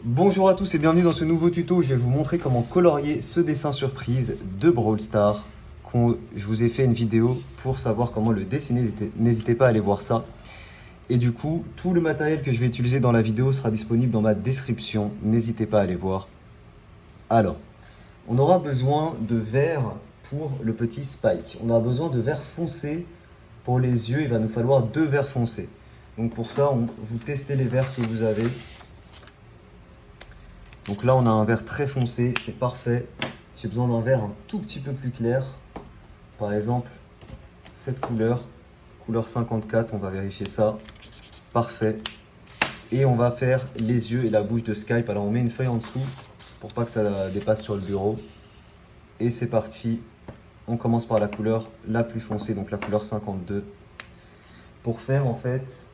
Bonjour à tous et bienvenue dans ce nouveau tuto où je vais vous montrer comment colorier ce dessin surprise de Brawl Stars. Je vous ai fait une vidéo pour savoir comment le dessiner, n'hésitez pas à aller voir ça. Et du coup, tout le matériel que je vais utiliser dans la vidéo sera disponible dans ma description, n'hésitez pas à aller voir. Alors, on aura besoin de vert pour le petit Spike. On aura besoin de vert foncé pour les yeux, il va nous falloir 2 verts foncés. Donc pour ça, vous testez les verts que vous avez. Donc là, on a un vert très foncé, c'est parfait. J'ai besoin d'un vert un tout petit peu plus clair. Par exemple, cette couleur 54, on va vérifier ça. Parfait. Et on va faire les yeux et la bouche de Skype. Alors on met une feuille en dessous pour pas que ça dépasse sur le bureau. Et c'est parti. On commence par la couleur la plus foncée, donc la couleur 52. Pour faire en fait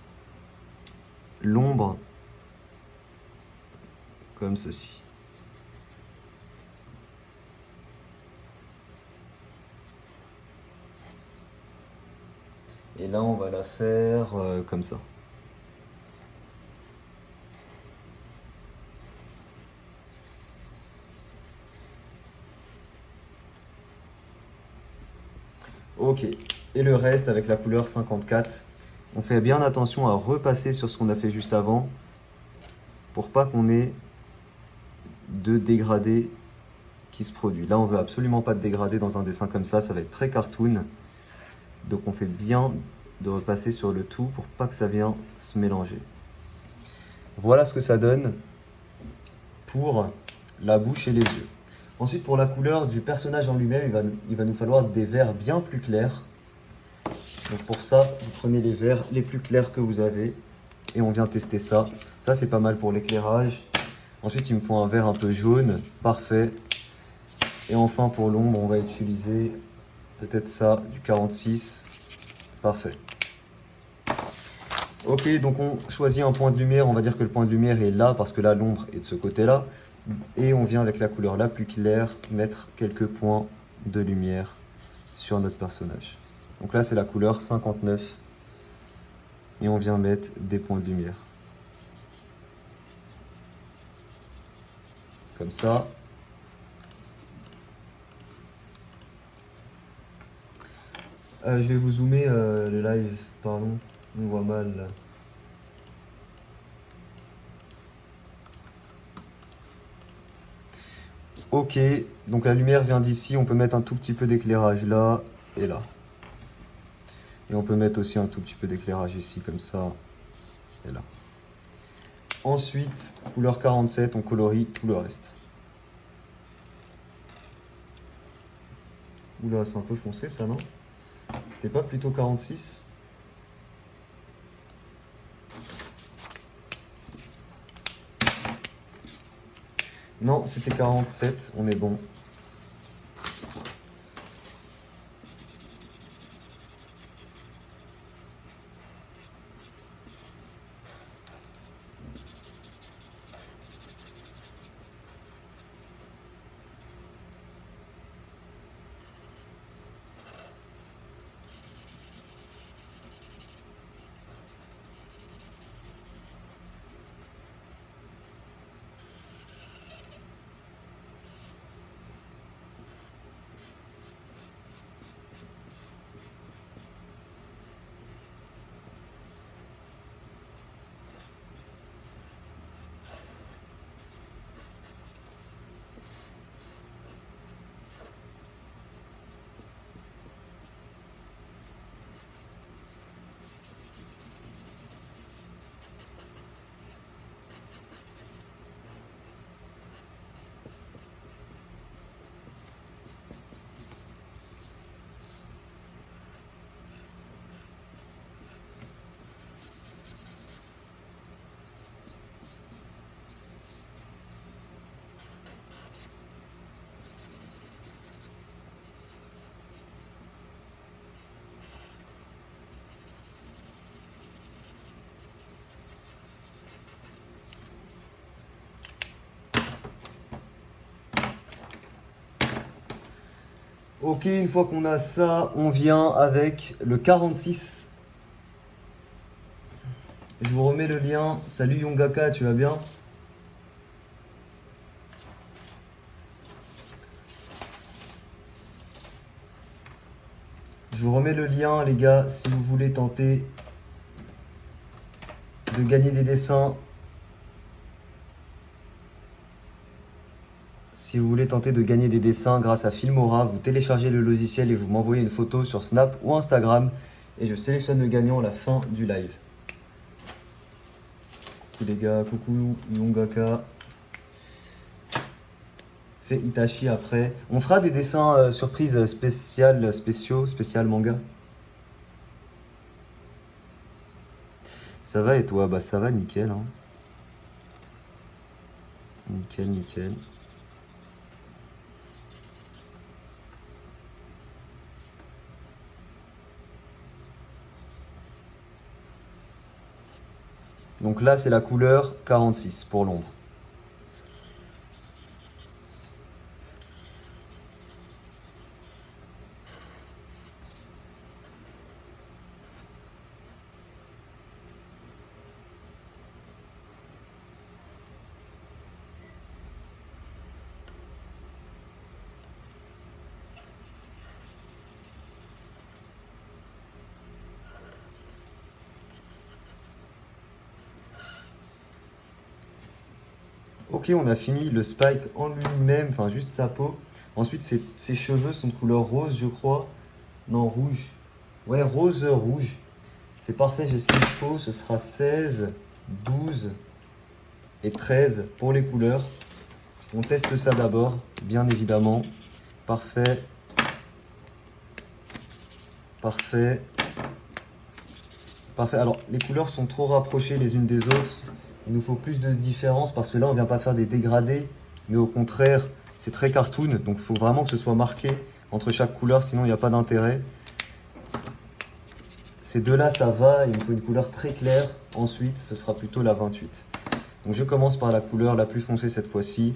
l'ombre comme ceci. Et là, on va la faire comme ça. Ok, et le reste avec la couleur 54. On fait bien attention à repasser sur ce qu'on a fait juste avant pour pas qu'on ait de dégradé qui se produit. Là, on veut absolument pas de dégradé dans un dessin comme ça va être très cartoon. Donc on fait bien de repasser sur le tout pour pas que ça vienne se mélanger. Voilà ce que ça donne pour la bouche et les yeux. Ensuite, pour la couleur du personnage en lui-même, il va nous falloir des verts bien plus clairs. Donc pour ça, vous prenez les verts les plus clairs que vous avez et on vient tester ça. Ça, c'est pas mal pour l'éclairage. Ensuite, il me faut un vert un peu jaune, parfait. Et enfin, pour l'ombre, on va utiliser peut-être ça, du 46, parfait. Ok, donc on choisit un point de lumière, on va dire que le point de lumière est là parce que là, l'ombre est de ce côté-là. Et on vient avec la couleur la plus claire mettre quelques points de lumière sur notre personnage. Donc là, c'est la couleur 59. Et on vient mettre des points de lumière. Comme ça. Je vais vous zoomer le live, pardon. On voit mal là. Ok, donc la lumière vient d'ici, on peut mettre un tout petit peu d'éclairage là et là. Et on peut mettre aussi un tout petit peu d'éclairage ici, comme ça, et là. Ensuite, couleur 47, on colorie tout le reste. Oula, c'est un peu foncé ça, non? C'était pas plutôt 46? Non, c'était 47, on est bon. Ok, une fois qu'on a ça, on vient avec le 46. Je vous remets le lien. Salut Yongaka, tu vas bien? Je vous remets le lien, les gars, si vous voulez tenter de gagner des dessins. Si vous voulez tenter de gagner des dessins grâce à Filmora, vous téléchargez le logiciel et vous m'envoyez une photo sur Snap ou Instagram. Et je sélectionne le gagnant à la fin du live. Coucou les gars, coucou Yongaka. Fait Itachi après. On fera des dessins surprises spécial manga. Ça va et toi? Bah ça va, nickel. Hein. Nickel, nickel. Donc là, c'est la couleur 46 pour l'ombre. Ok, on a fini le Spike en lui-même, enfin juste sa peau. Ensuite, ses cheveux sont de couleur rose, je crois. Non, rouge. Ouais, rose-rouge. C'est parfait, j'ai ce qu'il faut. Ce sera 16, 12 et 13 pour les couleurs. On teste ça d'abord, bien évidemment. Parfait. Parfait. Parfait. Alors, les couleurs sont trop rapprochées les unes des autres. Il nous faut plus de différence parce que là, on ne vient pas faire des dégradés. Mais au contraire, c'est très cartoon. Donc, il faut vraiment que ce soit marqué entre chaque couleur. Sinon, il n'y a pas d'intérêt. Ces deux-là, ça va. Il me faut une couleur très claire. Ensuite, ce sera plutôt la 28. Donc, je commence par la couleur la plus foncée cette fois-ci.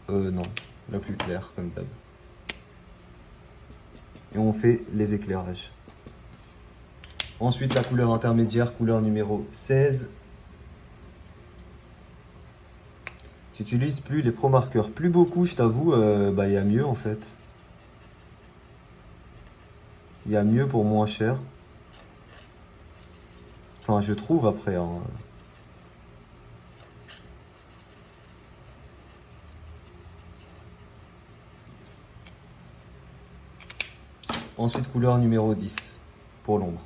Non, la plus claire, comme d'hab. Et on fait les éclairages. Ensuite, la couleur intermédiaire, couleur numéro 16. J'utilise plus les Pro Markers. Plus beaucoup, je t'avoue, il y a mieux en fait. Il y a mieux pour moins cher. Enfin, je trouve après. Hein. Ensuite, couleur numéro 10 pour l'ombre.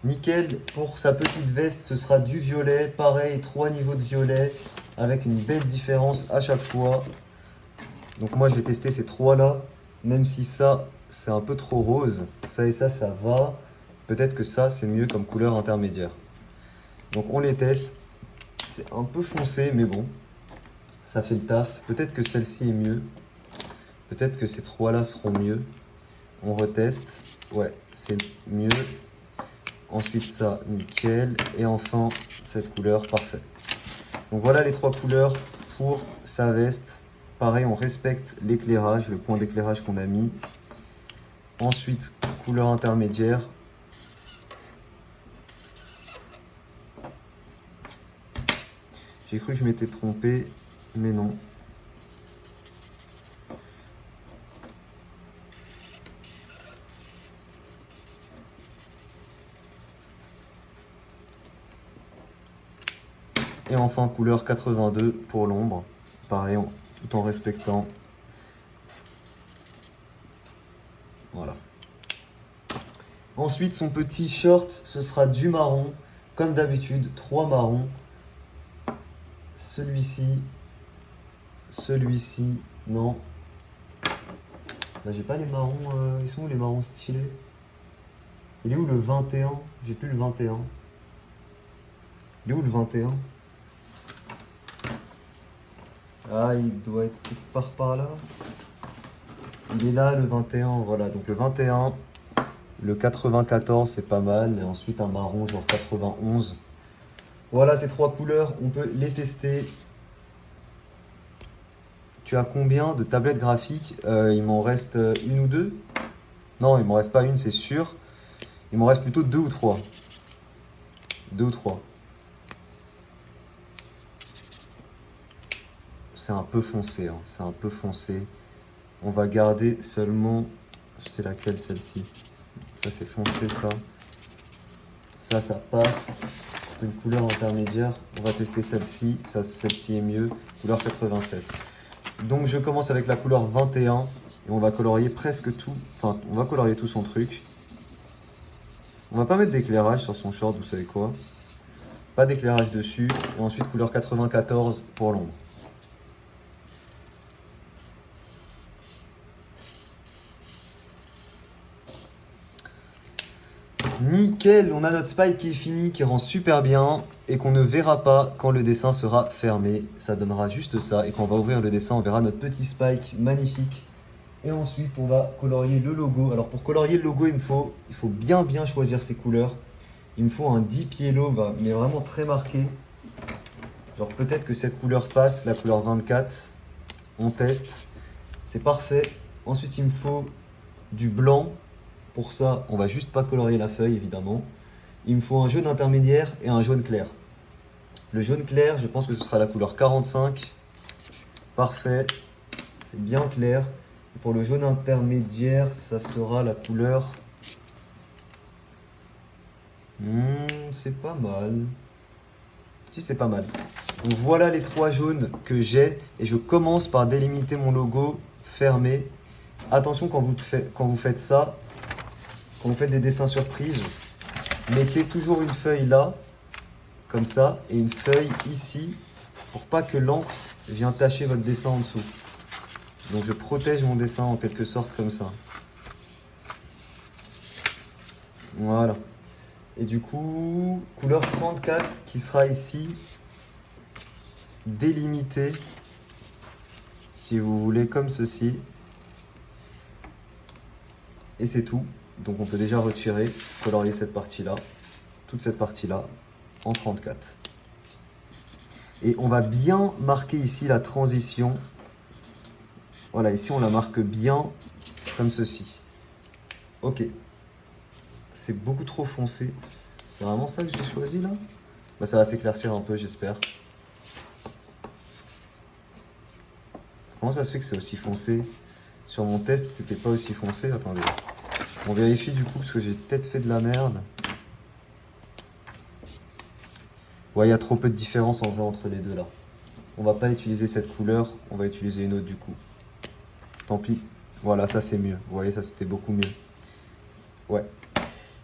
Nickel, pour sa petite veste, ce sera du violet. Pareil, 3 niveaux de violet avec une belle différence à chaque fois. Donc moi, je vais tester ces 3-là. Même si ça, c'est un peu trop rose. Ça et ça va. Peut-être que ça, c'est mieux comme couleur intermédiaire. Donc on les teste. C'est un peu foncé, mais bon. Ça fait le taf. Peut-être que celle-ci est mieux. Peut-être que ces 3-là seront mieux. On reteste. Ouais, c'est mieux. Ensuite ça, nickel. Et enfin, cette couleur, parfait. Donc voilà les 3 couleurs pour sa veste. Pareil, on respecte l'éclairage, le point d'éclairage qu'on a mis. Ensuite, couleur intermédiaire. J'ai cru que je m'étais trompé, mais non. Et enfin, couleur 82 pour l'ombre. Pareil, tout en respectant. Voilà. Ensuite, son petit short, ce sera du marron. Comme d'habitude, 3 marrons. Celui-ci. Celui-ci. Non. Là, j'ai pas les marrons. Ils sont où les marrons stylés? Il est où le 21? J'ai plus le 21. Il est où le 21? Ah, il doit être quelque part par là. Il est là, le 21. Voilà, donc le 21. Le 94, c'est pas mal. Et ensuite, un marron, genre 91. Voilà, ces 3 couleurs. On peut les tester. Tu as combien de tablettes graphiques? Il m'en reste une ou deux? Non, il m'en reste pas une, c'est sûr. Il m'en reste plutôt 2 ou 3. 2 ou 3. c'est un peu foncé, hein, c'est un peu foncé. On va garder seulement, c'est laquelle celle-ci? Ça c'est foncé ça. Ça passe. Une couleur intermédiaire, on va tester celle-ci. Celle-ci est mieux. Couleur 96. Donc je commence avec la couleur 21 et on va colorier presque tout. Enfin, on va colorier tout son truc. On va pas mettre d'éclairage sur son short, vous savez quoi? Pas d'éclairage dessus. Et ensuite couleur 94 pour l'ombre. Nickel, on a notre spike qui est fini, qui rend super bien et qu'on ne verra pas quand le dessin sera fermé. Ça donnera juste ça et quand on va ouvrir le dessin, on verra notre petit spike magnifique. Et ensuite, on va colorier le logo. Alors pour colorier le logo, il faut bien choisir ses couleurs. Il me faut un deep yellow, mais vraiment très marqué. Genre peut-être que cette couleur passe, la couleur 24. On teste, c'est parfait. Ensuite, il me faut du blanc. Pour ça, on va juste pas colorier la feuille, évidemment. Il me faut un jaune intermédiaire et un jaune clair. Le jaune clair, je pense que ce sera la couleur 45. Parfait, c'est bien clair. Et pour le jaune intermédiaire, ça sera la couleur... c'est pas mal. Si, c'est pas mal. Donc voilà les trois jaunes que j'ai. Et je commence par délimiter mon logo fermé. Attention quand vous faites ça. Quand vous faites des dessins surprises, mettez toujours une feuille là, comme ça, et une feuille ici, pour pas que l'encre vienne tacher votre dessin en dessous. Donc je protège mon dessin en quelque sorte comme ça. Voilà. Et du coup, couleur 34 qui sera ici, délimitée, si vous voulez, comme ceci. Et c'est tout. Donc on peut déjà retirer, colorier cette partie-là, toute cette partie-là, en 34. Et on va bien marquer ici la transition. Voilà, ici on la marque bien, comme ceci. Ok. C'est beaucoup trop foncé. C'est vraiment ça que j'ai choisi là? Bah, ça va s'éclaircir un peu, j'espère. Comment ça se fait que c'est aussi foncé? Sur mon test, c'était pas aussi foncé. Attendez. On vérifie du coup parce que j'ai peut-être fait de la merde. Ouais, il y a trop peu de différence en vrai entre les deux là. On va pas utiliser cette couleur, on va utiliser une autre du coup. Tant pis. Voilà, ça c'est mieux. Vous voyez, ça c'était beaucoup mieux. Ouais.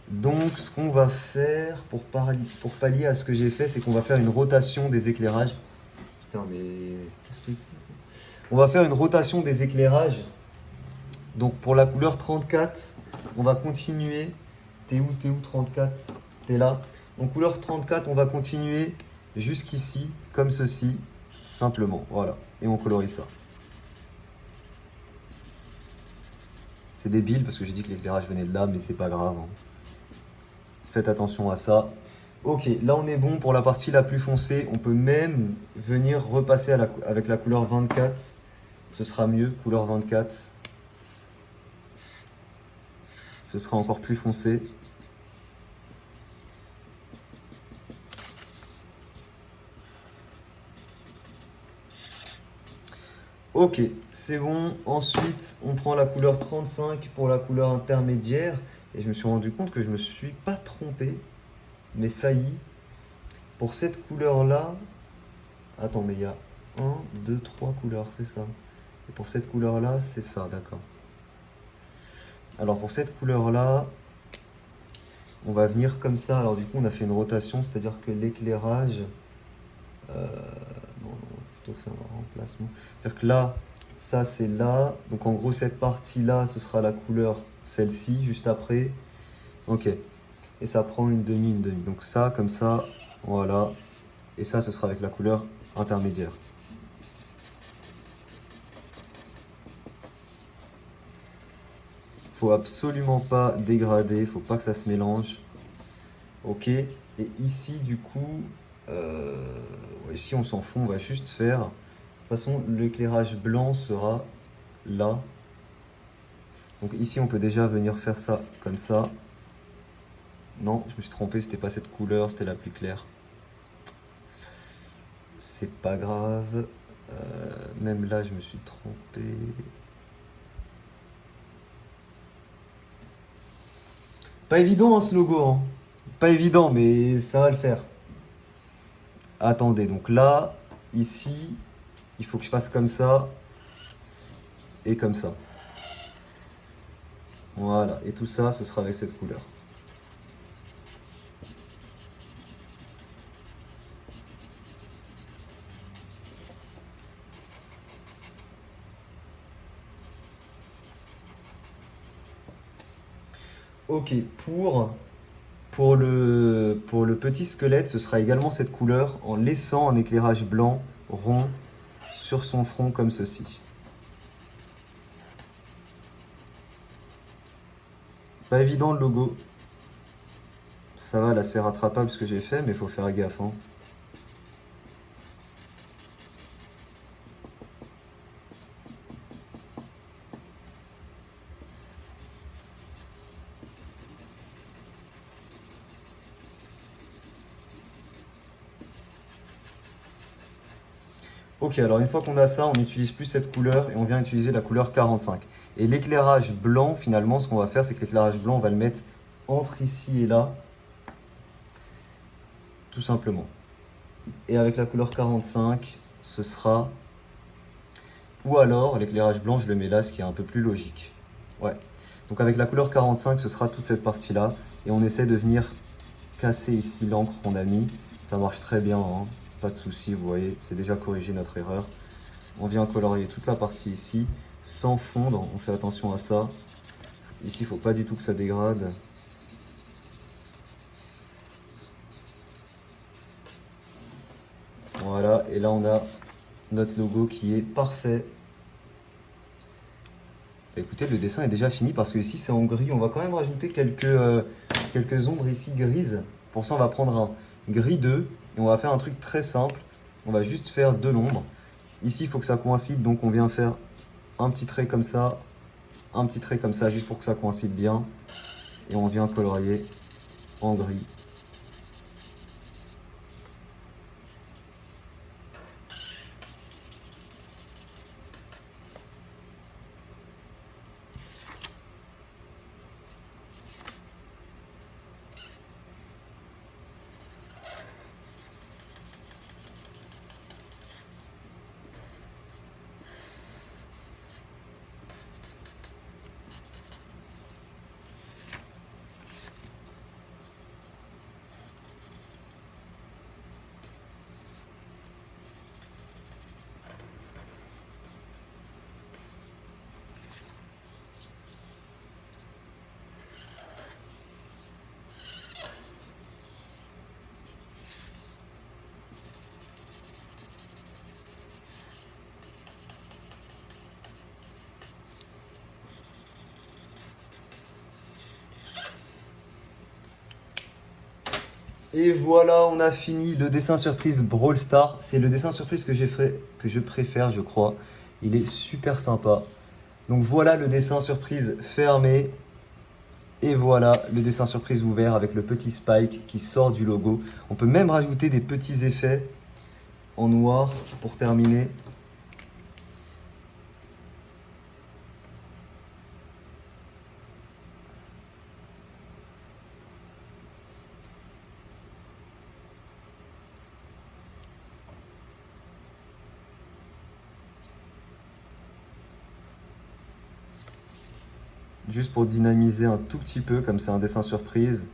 Donc ce qu'on va faire pour pallier à ce que j'ai fait, c'est qu'on va faire une rotation des éclairages. Putain, mais qu'est-ce que c'est ça? On va faire une rotation des éclairages. Donc pour la couleur 34, on va continuer. T'es où 34? T'es là. Donc couleur 34, on va continuer jusqu'ici, comme ceci, simplement. Voilà. Et on colorie ça. C'est débile parce que j'ai dit que l'éclairage venait de là, mais c'est pas grave, hein. Faites attention à ça. Ok, là on est bon pour la partie la plus foncée. On peut même venir repasser avec la couleur 24. Ce sera mieux, couleur 24. Ce sera encore plus foncé. Ok, c'est bon. Ensuite, on prend la couleur 35 pour la couleur intermédiaire. Et je me suis rendu compte que je me suis pas trompé, mais failli. Pour cette couleur-là... Attends, mais il y a 1, 2, 3 couleurs, c'est ça. Et pour cette couleur-là, c'est ça, d'accord. Alors pour cette couleur-là, on va venir comme ça. Alors du coup, on a fait une rotation, c'est-à-dire que l'éclairage... non, on va plutôt faire un remplacement. C'est-à-dire que là, ça c'est là. Donc en gros, cette partie-là, ce sera la couleur, celle-ci, juste après. Ok. Et ça prend une demi. Donc ça, comme ça, voilà. Et ça, ce sera avec la couleur intermédiaire. Faut absolument pas dégrader, faut pas que ça se mélange. Ok. Et ici, du coup, ici on s'en fout, on va juste faire. De toute façon, l'éclairage blanc sera là. Donc ici, on peut déjà venir faire ça comme ça. Non, je me suis trompé, c'était pas cette couleur, c'était la plus claire. C'est pas grave. même là, je me suis trompé. Pas évident hein, ce logo, hein. Pas évident, mais ça va le faire. Attendez, donc là, ici, il faut que je fasse comme ça et comme ça. Voilà, et tout ça, ce sera avec cette couleur. Ok, pour le petit squelette, ce sera également cette couleur en laissant un éclairage blanc rond sur son front comme ceci. Pas évident le logo. Ça va, là c'est rattrapable ce que j'ai fait, mais il faut faire gaffe. Hein. Ok, alors une fois qu'on a ça, on n'utilise plus cette couleur et on vient utiliser la couleur 45. Et l'éclairage blanc, finalement, ce qu'on va faire, c'est que l'éclairage blanc, on va le mettre entre ici et là, tout simplement. Et avec la couleur 45, ce sera... Ou alors, l'éclairage blanc, je le mets là, ce qui est un peu plus logique. Ouais. Donc avec la couleur 45, ce sera toute cette partie-là. Et on essaie de venir casser ici l'encre qu'on a mis. Ça marche très bien, hein. Pas de souci, vous voyez, c'est déjà corrigé notre erreur. On vient colorier toute la partie ici, sans fondre, on fait attention à ça. Ici, il ne faut pas du tout que ça dégrade. Voilà, et là on a notre logo qui est parfait. Écoutez, le dessin est déjà fini parce que ici c'est en gris. On va quand même rajouter quelques ombres ici grises. Pour ça, on va prendre un gris 2 et on va faire un truc très simple. On va juste faire de l'ombre. Ici, il faut que ça coïncide, donc on vient faire un petit trait comme ça, un petit trait comme ça, juste pour que ça coïncide bien. Et on vient colorier en gris. Et voilà, on a fini le dessin surprise Brawl Stars. C'est le dessin surprise que je préfère, je crois. Il est super sympa. Donc voilà le dessin surprise fermé. Et voilà le dessin surprise ouvert avec le petit Spike qui sort du logo. On peut même rajouter des petits effets en noir pour terminer. Juste pour dynamiser un tout petit peu, comme c'est un dessin surprise.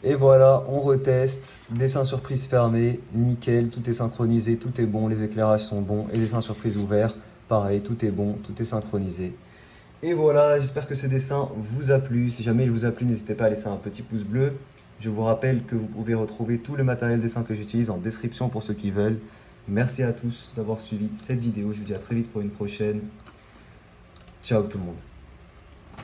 Et voilà, on reteste, dessin surprise fermé, nickel, tout est synchronisé, tout est bon, les éclairages sont bons, et dessin surprise ouvert, pareil, tout est bon, tout est synchronisé. Et voilà, j'espère que ce dessin vous a plu. Si jamais il vous a plu, n'hésitez pas à laisser un petit pouce bleu. Je vous rappelle que vous pouvez retrouver tout le matériel dessin que j'utilise en description pour ceux qui veulent. Merci à tous d'avoir suivi cette vidéo. Je vous dis à très vite pour une prochaine. Ciao tout le monde.